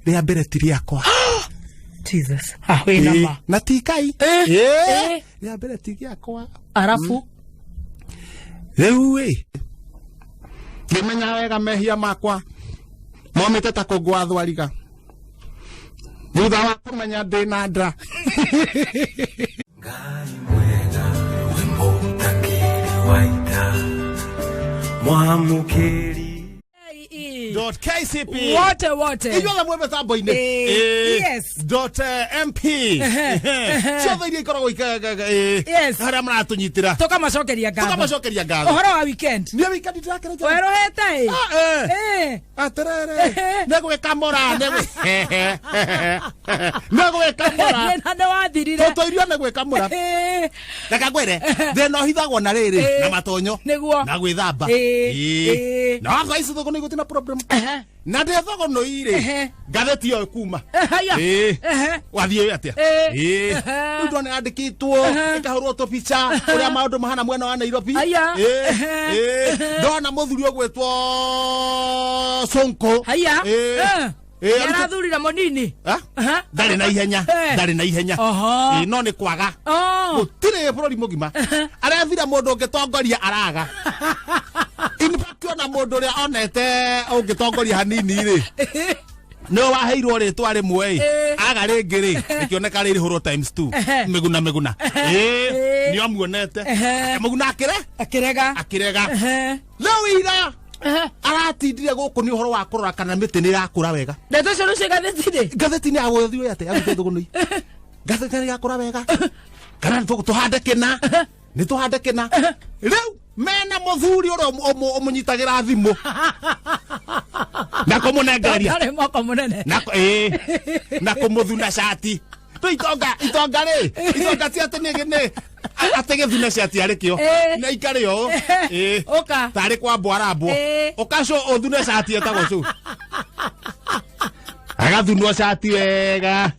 ria mbere ti riakwa. Jesus. We nama. Na ti kai. Ria mbere ti riakwa. Arafu. Riu ngimenya wega mehia makwa. Momete ta kugwa thwariga. Thutha wa kumenya ndina nda. Ngai mwega wimbo takiri waita mwamukiri .kcp Wote Ijuala mwebe tambo ine yes .mp Chotha iria ikoragwo yes haria maratunyitira toka macokeria ngatho ohoro wa weekend ni weekend ndirakereja werohete aterere negwe kamora negwe kamora nande wathirire toirio negwe kamora reka ngwire thina hithagwo na riri na matonyo na gwithamba na ngaici thugunoi gutina problem na de thugunoi ri gatheti yo kuma wathie atia ndu ne andikitwo ikahurwo to picha uria maundu mahana mwena wa Nairobi ndona muthuri ogwetwo Sonko arathurira monini ndari na ihenya no ni kwaga gutire bururi mugima arathira mundu ungitongoria araga infakiona mundu ria onete ungitongoria hanini ri no waheirwo ritwa rimwe aga ringi ri ikioneka riri huro times 2 meguna ni amuonete muguna akirega lewira aratindire guku ni uhoro wa kurora kana miti ni irakura wega ndeto cio rucio gatheti ni agwethio ate agute thugunoi gatheti ni irakura wega kana tuhande kina ni tuhande kina riu mena muthuri uri omunyitagira thimu na kumunengeria ari moko munene na kumuthuna shati tu itonga cia tene atege thuna shati arikio na ikare yo oka tari kwa bwarabo okaco othuna shati etago cu agathunwo shati wega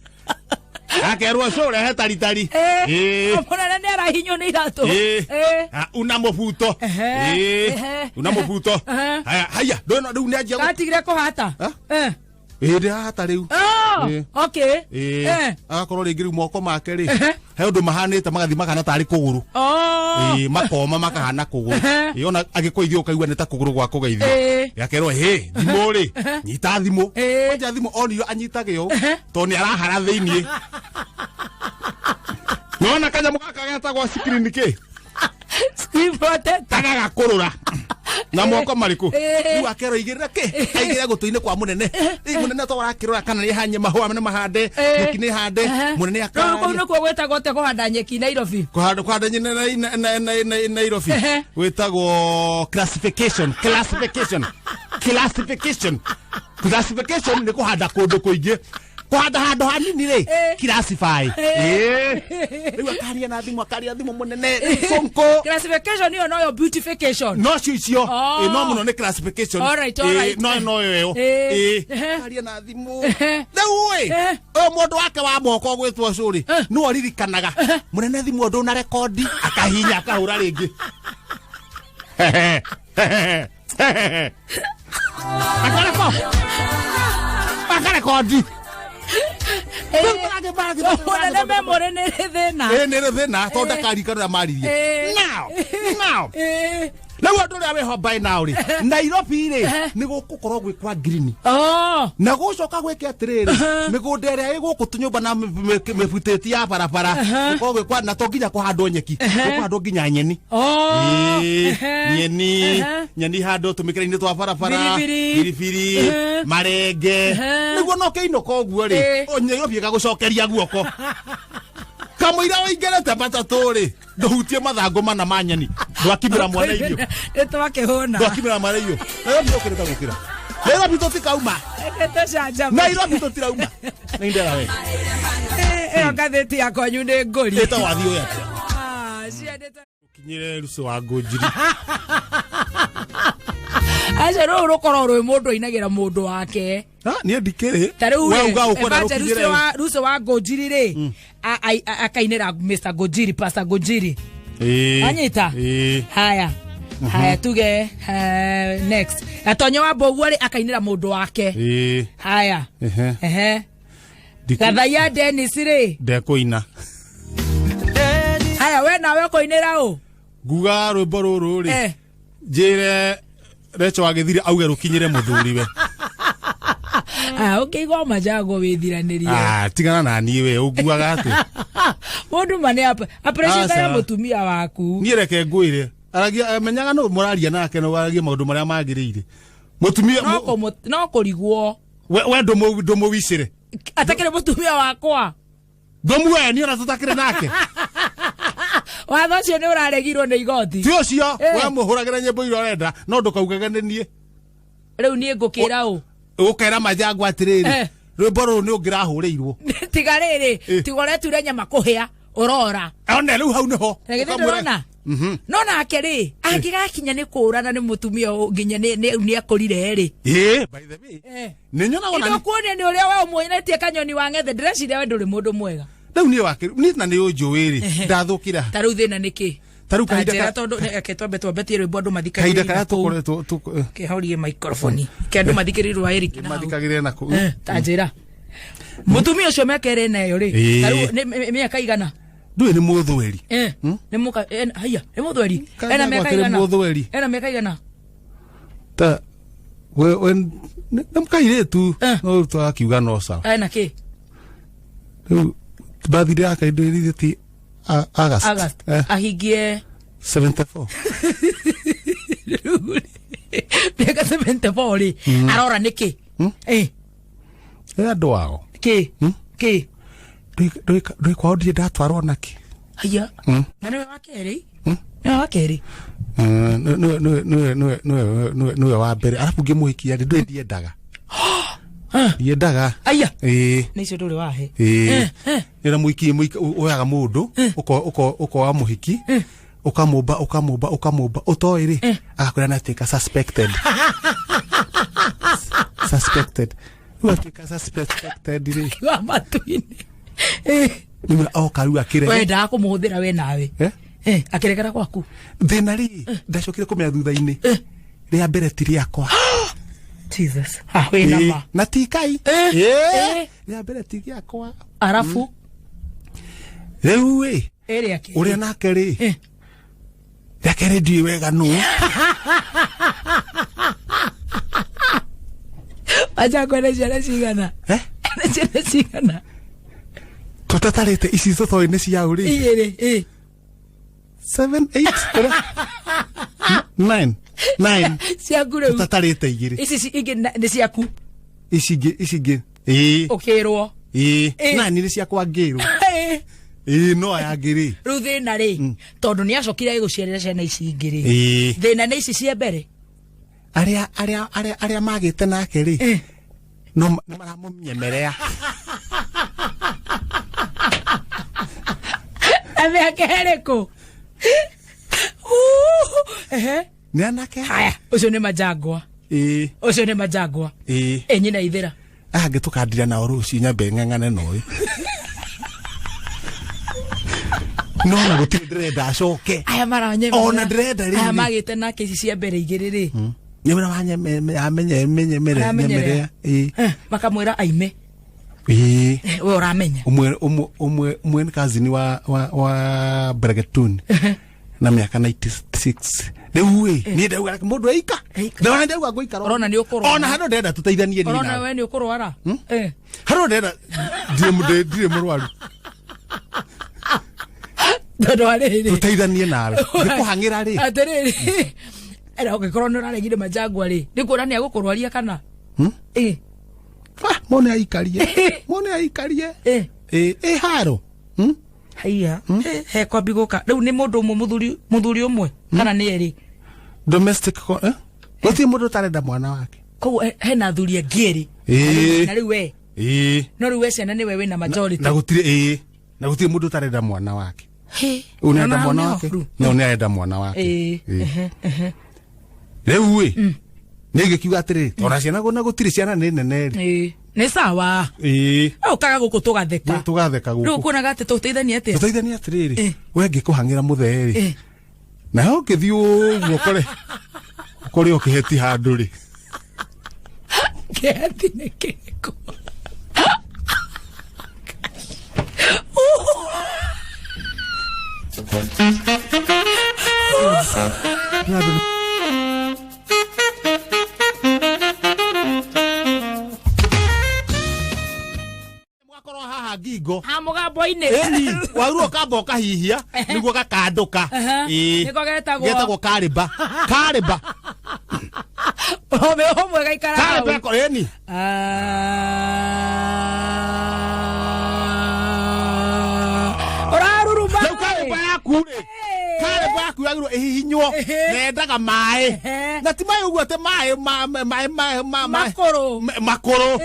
akerwo co rehe taritari munene ni arahinywo ni iratu una mubuto haya ndono riu ni anjia gatigire kuhata ndihata riu okay agakorwo ringi riu moko make ri he undu mahanite magathi makana tari kuguru makoma makahana kuguru ona agikoithio kaigua ni ta kuguru gwa kugeithio yakerwo thimo ri nyita thimo anja thimo onio anyitage yo to ni arahara thiini nona kanjamuka kagetagwo screen ki screen protector tagaga kurura na moko mariku riu akero igirira ki aigire gutuine kwa munene munene to warakirura kana ni hanye mahua mene mahande nyeki ni hande munene akara ko no gwetagwo te kuhanda nyeki Nairobi kuhanda Nairobi wetagwo classification ni kuhanda kundu kuingi kuhanda handu hanini ri classify riu akaria na thimu munene Sonko classification yo no yo beautification no cicio no muno ni classification no yo akaria na thimu riu o mundu wake wa moko gwetwo curi no aririkanaga munene thimu ndu na rekodi akahinya akahura ringi akarekodi munene memore ni thina tonda karikana maririe now Lewa ndo ya weho by now ri Nairobi ri ni gukukorwo gwikwa green na gucoka gwike atiriri migunda ria iguku tunyumba na mefuteti ya barabara gukorwo gwikwa na to nginya kuhandwo nyeki kuhandwo nginya nyeni nyeni hando tumikira-ini twa barabara biribiri marenge niguo no keino koguo ri Nairobi gagucokeria guoko kamuira oingerete matatu ri nduhutie mathangu mana manyeni ndwakimira mwana irio etwakehona ndwakimira mwana irio Nairobi ukireta gukira Nairobi tutikauma Nairobi tutirauma nindera we gatheti yakwa nyu ni ngori eta wathio yake kinyire ruso wa ngojiri aje ro rukoro rwe mundu inagira mundu wake ni ndikiri we uga ukora rukinyire ruso wa ngojiri ri akainira Mr. Gojiri Pastor Gojiri anyita haya haya tuge next atonyo wa bogu ri akainira mundu wake haya Gathaya Dennis ri ndekuina haya we nawe koinira u nguga rwimbo ruru ri njire Recho agithire auge rukinyire muthuriwe ukigwa majangwa withiraniria tigana na ni we uguaga ati mundu mane appreciate ya mutumia waku ni reke ngwire aragia menyaga no muraria nake no aragia maundu maria magirire mutumia no kurigwo we ndo wicire atakire mutumia wakwa ndomuwe ni ona tutakire nake watho cio ni uraregirwo ni igoti ti ucio we muhuragira nyimbo iro renda no ndukaugaga ni nie riu nie ngukira u ukera majangwa atiriri rwimbo ruru ni ungirahurirwo tigariri tigoreture nyama kuhia urora ona riu hau niho ukamurona no nake ri angigakinya ni kurana ni mutumia nginya ni akorire ri by the way ni nyona ona ni kuone ni uria we umuinetie kanyoni wa ngethe ndrecire we nduri mundu mwega riu ni wake ni na ni unjuwiri ndathukira taru thina niki taru kaida tondu aketwambe rwimbo andu mathikagirira kaida tukore kehorie microphone kendu mathikagirira Eric na mathikagirira na ku tanjira mutumia ucio mekere nayo ri taru miaka igana ndui ni muthweri ni muka haya ni muthweri ena miaka igana ena miaka igana ta we namkaire tu no twakiuga no sawa ena ki bathire akaindiririe ti August ahigie 74 miaka 74 ri arora niki andu wao ki ndui kwao ndie ndatwarwo naki haya na niwe wakeri niwe wa mbere arabu ngimuhikia ndui ndiendaga yendaga aya nicio nduri wahe nira muiki oyaga mundu uko wa muhiki ukamumba utoiri akakwira na tika suspected ri wa matuini nimira okaru akire wenda kumuhuthira we nawe akirekera kwaku thina ri ndacokire kumenya thutha-ini ria mbere ti riakwa Jesus we nama na tikai ria mbere ti riakwa arafu riu we area ki uria nake ri yakere ndi wega no acha kwenda jana cigana jana cigana tutatarite ici tutoi-ini cia uri 7 8 9 ciaku riu tutatarite igiri ici ingi ni ciaku ici ingi ukirwo nani ni ciakwa ngirwo no ayangiri riu thina ri tondu ni acokire guciarira ciana ici ingiri thina ni ici cia mbere aria magite nake ri no maramunyemerea ame akereko ni anake haya ucio ni majangwa ucio ni majangwa nyina ithira angitukandira na ruci nyambe ng'ang'ane noyu no na gutire ndirenda acoke aya maranye ona ndirenda ri aya magite nake ici cia mbere igiri ri nimera amenye makamwira aime we uramenya umwe ni kazini wa Bregetun na miaka 96 riu ni ndauga mundu eika ndona ndauga goikara orona ni ukurwa ona hano ndenda tuteithanie ni orona we ni ukurwara hano ndenda ndire murwaru ndo ariri tuteithanie nawe ndikuhangira ri atiriri era ugikorwo ni uraregire majangwa ri ndikuona ni agukurwaria kana mone aikarie haro haya he kwambi guka riu ni mundu umwe muthuri umwe kana ni eri domestic guti mundu tarenda mwana wake ko hena athuri angiri na riu we no riu we ciana ni we wina majority na gutire mundu tarenda mwana wake unenda mwana wake no ni arenda mwana wake riu we nigikiuga atiri ona ciana gona gutire ciana ni nene ri ni sawa ukaga guku tugatheka guku riu kuona gate tuteithania atia atiriri we ngikuhangira mutheri Na ho kithi uguo kore okiheti handu ri. Kiheti ni kiriko. Mwakoro haha ngingo. Ha mugambo-ini. Eni, waruo kamba ukahihia niguo gakanduka. Niko getagwo Kariba. Kariba. Ome homwe gaikara. Kariba ko eni. Oraruruma. Kariba yaku ri. Kariba yaku yagiro ihihinywo. Nendaga mai. Na ti mai uguo te mai makoro. Makoro.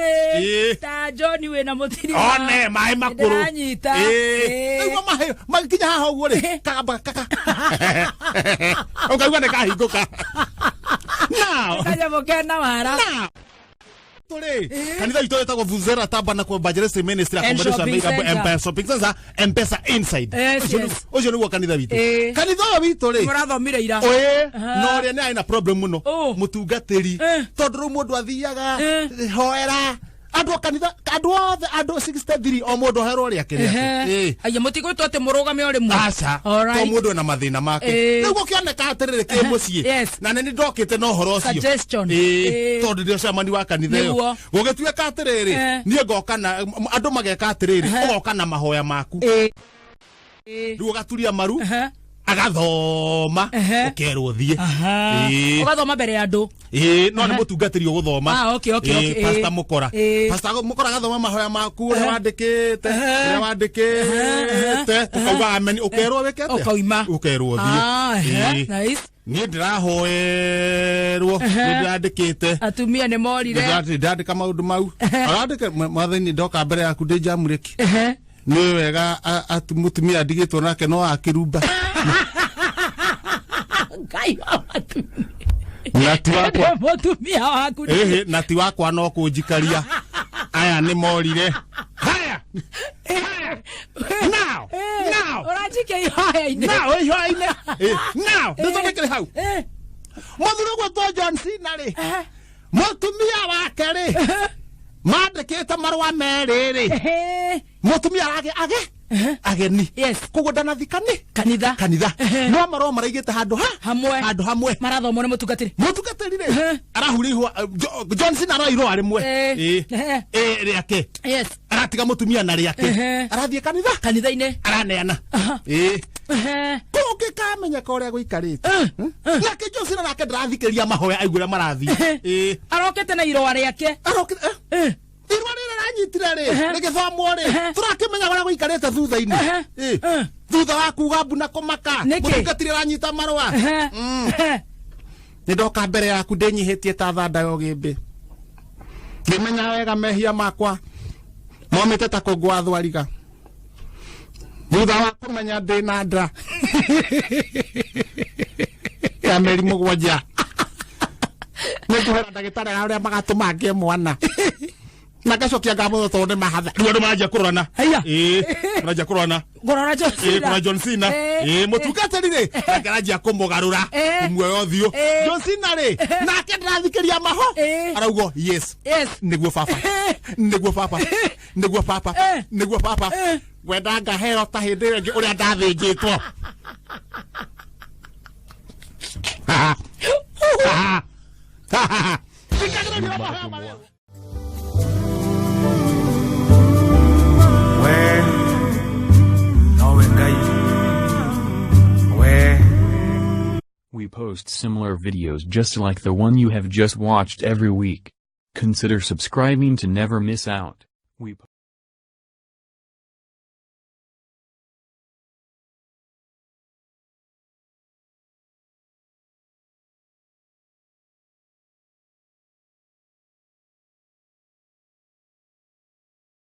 Ta John we na muthiri. One mai makoro. Ndanyita. Niguo mai magikinya haha uguo ri. Kaba kaka. Ukaigua ne kahinguka. Now. Kanjamuka na wara. Now. Tore. Kanitha itu etagwo Vuzera Tabana kwa Evangelistic Ministry accommodation made up Empire Shopping Center, M-Pesa inside. Ojo niguo kanitha witu. Kanitha witu ri. Murathomire ira. Oye, no ri ni aina problem muno. Mutungatiri. Tondu mundu athiaga hoera. Andu kanitha andu 63 o mundu hero ri akiri. Aya mutigwitwo ati murugame uri mu. Acha. To mundu na mathina make. Niguo kioneka atiriri ki mucii. Na nini ndokite no horo ucio. Suggestion. Tondu ndio camani wa kanitha yo. Gugituika atiriri. Nie ngoka na andu mageka atiriri. Ugoka na mahoya maku. Niguo gaturia maru. Agathoma ukerwo thie ugathoma mbere ya andu no ni mutungatiri uguthoma okay pastor mukora agathoma mahoya maku uri wandikite ukauga amen ukerwo wekete ukerwo thie nice ni ndirahoerwo ndandikite atumia ni morire ndandika maundu mau arandike mathini ndoka mbere yaku ndi jamureki ni wega mutumia ndigitwo nake no wakiruba ngai atumia nati wakwa mutumia waku nati wakwa no kunjikaria aya ni morire haya now urajike ihoya-ini now ndithondekere hau muthuri gwetwo John Cena ri mutumia wake ri mandikite marwa meri ri mutumia ageni kugo ndanathikani kanitha no maro maraigite handu hamwe marathomwo ni mutungatiri ri arahurihwa John Cena arairo arimwe riake aratiga mutumia na riake arathie kanitha-ini araneana kuge kamenya koria guikarite nake John Cena nake ndarathikiria mahoya aigura marathi arokete na iroa riake irwa rira ranyitire ri rigithomwo ri turakimenya goria guikarite thutha-ini thutha wa kuga mbuna kumaka mutungatiri ranyita marwa ni ndoka mbere yaku ndinyihitie ta thanda yo gimbi ngimenya wega mehia makwa momite ta kungwa thwariga thutha wa kumenya ndina nda ya meri mugwanja nikuhera ndagitari aria magatuma ngie mwana na gacokia ngamo tonde mahatha ndu manja kurana manja kurana kuna John Cena mutungatiri ri ngaragia kumugarura muoyo thio John Cena ri nake ndathikĩria maho araugo yes niguo papa wenda ngaheo ta hindi ĩngĩ ũrĩa ndathĩnjĩtwo We post similar videos just like the one you have just watched every week. Consider subscribing to never miss out.